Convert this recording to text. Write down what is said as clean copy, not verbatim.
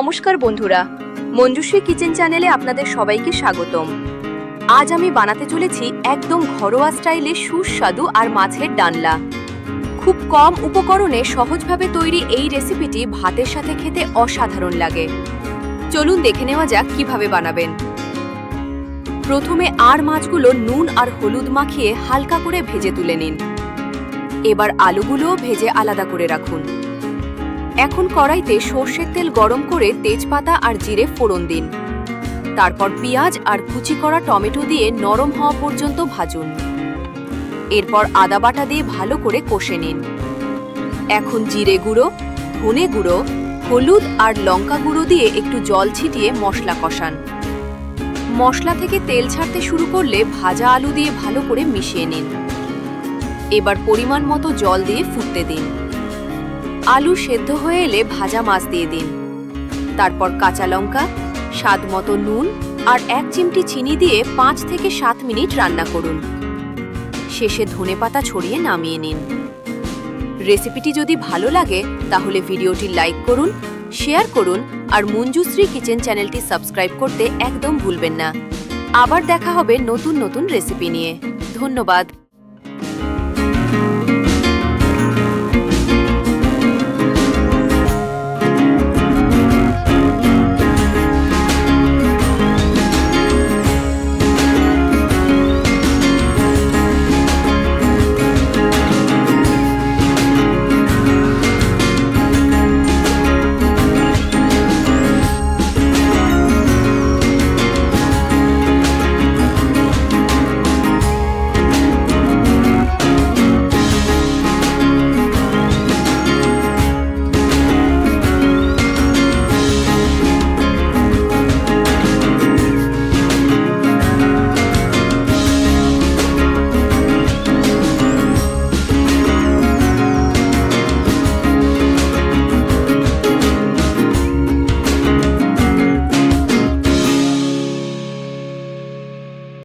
নমস্কার বন্ধুরা, মঞ্জুশ্রী কিচেন চ্যানেলে আপনাদের সবাইকে স্বাগতম। আজ আমি বানাতে চলেছি একদম ঘরোয়া স্টাইলে সুস্বাদু আর মাছের ডালনা। খুব কম উপকরণে সহজভাবে তৈরি এই রেসিপিটি ভাতের সাথে খেতে অসাধারণ লাগে। চলুন দেখে নেওয়া যাক কিভাবে বানাবেন। প্রথমে মাছগুলো নুন আর হলুদ মাখিয়ে হালকা করে ভেজে তুলে নিন। এবার আলুগুলোও ভেজে আলাদা করে রাখুন। এখন কড়াইতে সর্ষের তেল গরম করে তেজপাতা আর জিরে ফোড়ন দিন। তারপর পেঁয়াজ আর কুচি করা টমেটো দিয়ে নরম হওয়া পর্যন্ত ভাজুন। এরপর আদা বাটা দিয়ে ভালো করে কষে নিন। এখন জিরে গুঁড়ো, ধনে গুঁড়ো, হলুদ আর লঙ্কা গুঁড়ো দিয়ে একটু জল ছিটিয়ে মশলা কষান। মশলা থেকে তেল ছাড়তে শুরু করলে ভাজা আলু দিয়ে ভালো করে মিশিয়ে নিন। এবার পরিমাণ মতো জল দিয়ে ফুটতে দিন। আলু সেদ্ধ হয়ে এলে ভাজা মাছ দিয়ে দিন। তারপর কাঁচা লঙ্কা, স্বাদ মতো নুন আর 1 চিমটি চিনি দিয়ে 5 থেকে 7 মিনিট রান্না করুন। শেষে ধনেপাতা ছড়িয়ে নামিয়ে নিন। রেসিপিটি যদি ভালো লাগে তাহলে ভিডিওটি লাইক করুন, শেয়ার করুন আর মঞ্জুশ্রী কিচেন চ্যানেলটি সাবস্ক্রাইব করতে একদম ভুলবেন না। আবার দেখা হবে নতুন নতুন রেসিপি নিয়ে। ধন্যবাদ।